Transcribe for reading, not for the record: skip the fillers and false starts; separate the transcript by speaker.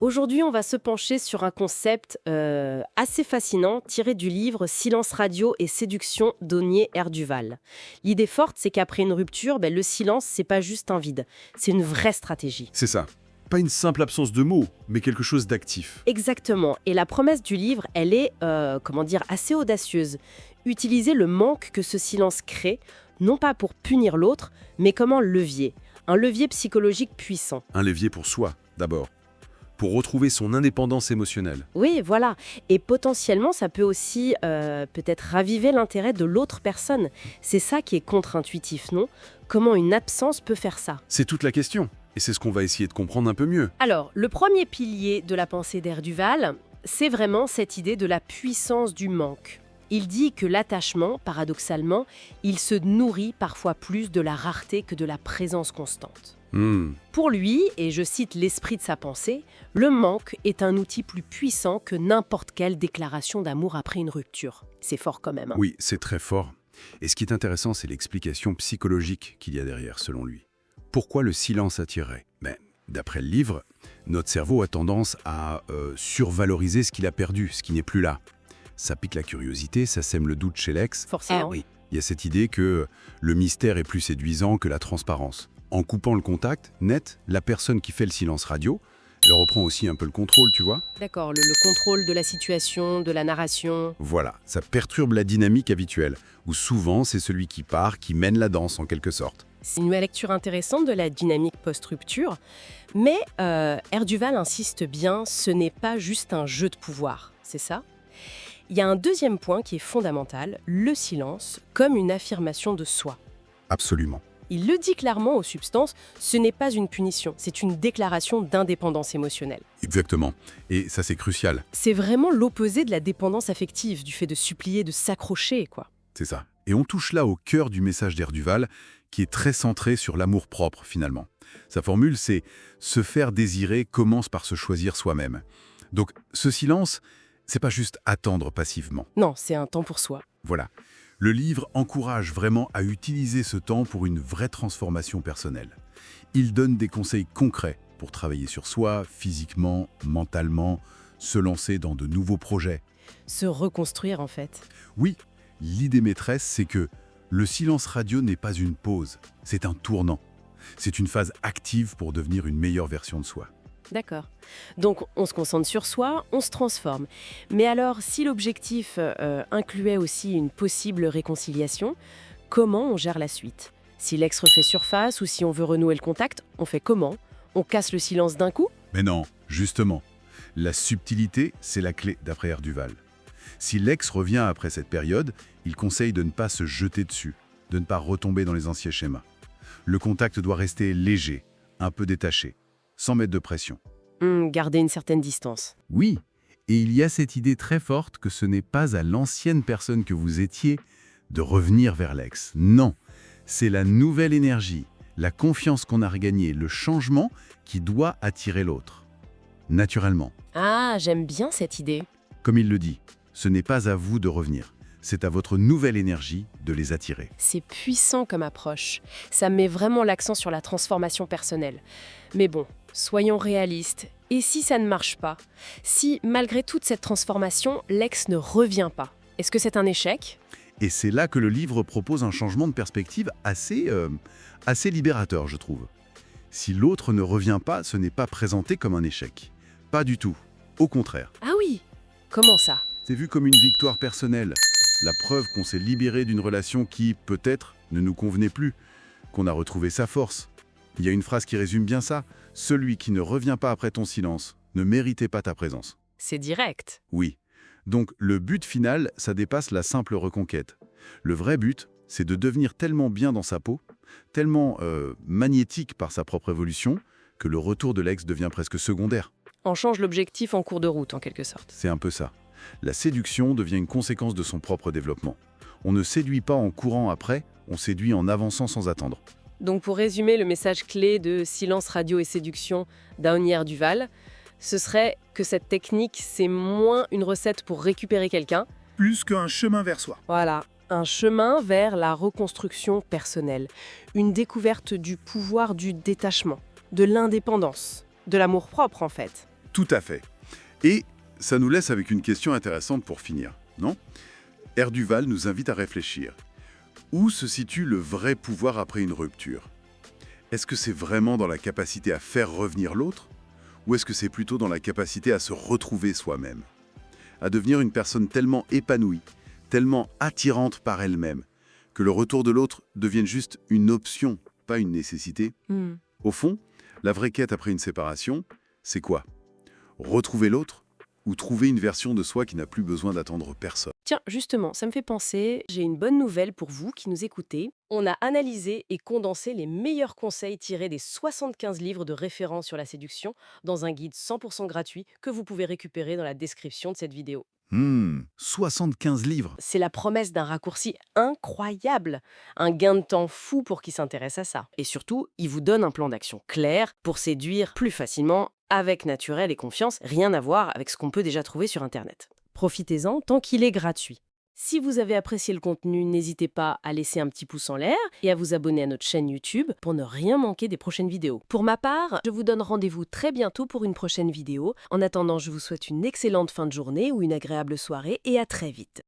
Speaker 1: Aujourd'hui, on va se pencher sur un concept assez fascinant tiré du livre Silence radio et séduction d'Ognier Erduval. L'idée forte, c'est qu'après une rupture, le silence, c'est pas juste un vide, c'est une vraie stratégie.
Speaker 2: C'est ça. Pas une simple absence de mots, mais quelque chose d'actif.
Speaker 1: Exactement. Et la promesse du livre, elle est, assez audacieuse. Utiliser le manque que ce silence crée, non pas pour punir l'autre, mais comme un levier. Un levier psychologique puissant.
Speaker 2: Un levier pour soi, d'abord. Pour retrouver son indépendance émotionnelle.
Speaker 1: Oui, voilà. Et potentiellement, ça peut aussi peut-être raviver l'intérêt de l'autre personne. C'est ça qui est contre-intuitif, non? Comment une absence peut faire ça?
Speaker 2: C'est toute la question. Et c'est ce qu'on va essayer de comprendre un peu mieux.
Speaker 1: Alors, le premier pilier de la pensée d'Erduval, c'est vraiment cette idée de la puissance du manque. Il dit que l'attachement, paradoxalement, il se nourrit parfois plus de la rareté que de la présence constante. Pour lui, et je cite l'esprit de sa pensée, le manque est un outil plus puissant que n'importe quelle déclaration d'amour après une rupture. C'est fort quand même.
Speaker 2: Oui, c'est très fort. Et ce qui est intéressant, c'est l'explication psychologique qu'il y a derrière, selon lui. Pourquoi le silence attirerait? D'après le livre, notre cerveau a tendance à survaloriser ce qu'il a perdu, ce qui n'est plus là. Ça pique la curiosité, ça sème le doute chez l'ex.
Speaker 1: Forcément.
Speaker 2: Oui, il y a cette idée que le mystère est plus séduisant que la transparence. En coupant le contact, net, la personne qui fait le silence radio, elle reprend aussi un peu le contrôle, tu vois?
Speaker 1: D'accord, le contrôle de la situation, de la narration.
Speaker 2: Voilà, ça perturbe la dynamique habituelle, où souvent c'est celui qui part qui mène la danse en quelque sorte.
Speaker 1: C'est une lecture intéressante de la dynamique post-rupture, mais Erduval insiste bien, ce n'est pas juste un jeu de pouvoir, c'est ça? Il y a un deuxième point qui est fondamental, le silence comme une affirmation de soi.
Speaker 2: Absolument.
Speaker 1: Il le dit clairement aux substances, ce n'est pas une punition, c'est une déclaration d'indépendance émotionnelle.
Speaker 2: Exactement. Et ça, c'est crucial.
Speaker 1: C'est vraiment l'opposé de la dépendance affective, du fait de supplier, de s'accrocher, quoi.
Speaker 2: C'est ça. Et on touche là au cœur du message d'Erduval, qui est très centré sur l'amour-propre, finalement. Sa formule, c'est « se faire désirer commence par se choisir soi-même ». Donc, ce silence, c'est pas juste attendre passivement.
Speaker 1: Non, c'est un temps pour soi.
Speaker 2: Voilà. Le livre encourage vraiment à utiliser ce temps pour une vraie transformation personnelle. Il donne des conseils concrets pour travailler sur soi, physiquement, mentalement, se lancer dans de nouveaux projets.
Speaker 1: Se reconstruire, en fait.
Speaker 2: Oui, l'idée maîtresse, c'est que le silence radio n'est pas une pause, c'est un tournant. C'est une phase active pour devenir une meilleure version de soi.
Speaker 1: D'accord. Donc, on se concentre sur soi, on se transforme. Mais alors, si l'objectif incluait aussi une possible réconciliation, comment on gère la suite? Si l'ex refait surface ou si on veut renouer le contact, on fait comment? On casse le silence d'un coup?
Speaker 2: Mais non, justement, la subtilité, c'est la clé d'après Erduval. Si l'ex revient après cette période, il conseille de ne pas se jeter dessus, de ne pas retomber dans les anciens schémas. Le contact doit rester léger, un peu détaché, sans mettre de pression.
Speaker 1: Garder une certaine distance.
Speaker 2: Oui, et il y a cette idée très forte que ce n'est pas à l'ancienne personne que vous étiez de revenir vers l'ex. Non, c'est la nouvelle énergie, la confiance qu'on a regagnée, le changement qui doit attirer l'autre. Naturellement.
Speaker 1: Ah, j'aime bien cette idée.
Speaker 2: Comme il le dit, ce n'est pas à vous de revenir. C'est à votre nouvelle énergie de les attirer.
Speaker 1: C'est puissant comme approche. Ça met vraiment l'accent sur la transformation personnelle. Mais bon, soyons réalistes. Et si ça ne marche pas? Si, malgré toute cette transformation, l'ex ne revient pas? Est-ce que c'est un échec?
Speaker 2: Et c'est là que le livre propose un changement de perspective assez libérateur, je trouve. Si l'autre ne revient pas, ce n'est pas présenté comme un échec. Pas du tout. Au contraire.
Speaker 1: Ah oui? Comment ça?
Speaker 2: C'est vu comme une victoire personnelle. La preuve qu'on s'est libéré d'une relation qui, peut-être, ne nous convenait plus, qu'on a retrouvé sa force. Il y a une phrase qui résume bien ça. « Celui qui ne revient pas après ton silence ne méritait pas ta présence. »
Speaker 1: C'est direct.
Speaker 2: Oui. Donc, le but final, ça dépasse la simple reconquête. Le vrai but, c'est de devenir tellement bien dans sa peau, tellement magnétique par sa propre évolution, que le retour de l'ex devient presque secondaire.
Speaker 1: On change l'objectif en cours de route, en quelque sorte.
Speaker 2: C'est un peu ça. La séduction devient une conséquence de son propre développement. On ne séduit pas en courant après, on séduit en avançant sans attendre.
Speaker 1: Donc pour résumer le message clé de Silence radio et séduction d'Ognier Erduval, ce serait que cette technique, c'est moins une recette pour récupérer quelqu'un.
Speaker 3: Plus qu'un chemin vers soi.
Speaker 1: Voilà, un chemin vers la reconstruction personnelle. Une découverte du pouvoir du détachement, de l'indépendance, de l'amour-propre en fait.
Speaker 2: Tout à fait. Et ça nous laisse avec une question intéressante pour finir, non? R. Duval nous invite à réfléchir. Où se situe le vrai pouvoir après une rupture? Est-ce que c'est vraiment dans la capacité à faire revenir l'autre? Ou est-ce que c'est plutôt dans la capacité à se retrouver soi-même? À devenir une personne tellement épanouie, tellement attirante par elle-même, que le retour de l'autre devienne juste une option, pas une nécessité? Au fond, la vraie quête après une séparation, c'est quoi? Retrouver l'autre ou trouver une version de soi qui n'a plus besoin d'attendre personne?
Speaker 1: Tiens, justement, ça me fait penser, j'ai une bonne nouvelle pour vous qui nous écoutez. On a analysé et condensé les meilleurs conseils tirés des 75 livres de référence sur la séduction dans un guide 100% gratuit que vous pouvez récupérer dans la description de cette vidéo.
Speaker 2: 75 livres.
Speaker 1: C'est la promesse d'un raccourci incroyable, un gain de temps fou pour qui s'intéresse à ça. Et surtout, il vous donne un plan d'action clair pour séduire plus facilement, avec naturel et confiance, rien à voir avec ce qu'on peut déjà trouver sur Internet. Profitez-en tant qu'il est gratuit. Si vous avez apprécié le contenu, n'hésitez pas à laisser un petit pouce en l'air et à vous abonner à notre chaîne YouTube pour ne rien manquer des prochaines vidéos. Pour ma part, je vous donne rendez-vous très bientôt pour une prochaine vidéo. En attendant, je vous souhaite une excellente fin de journée ou une agréable soirée et à très vite.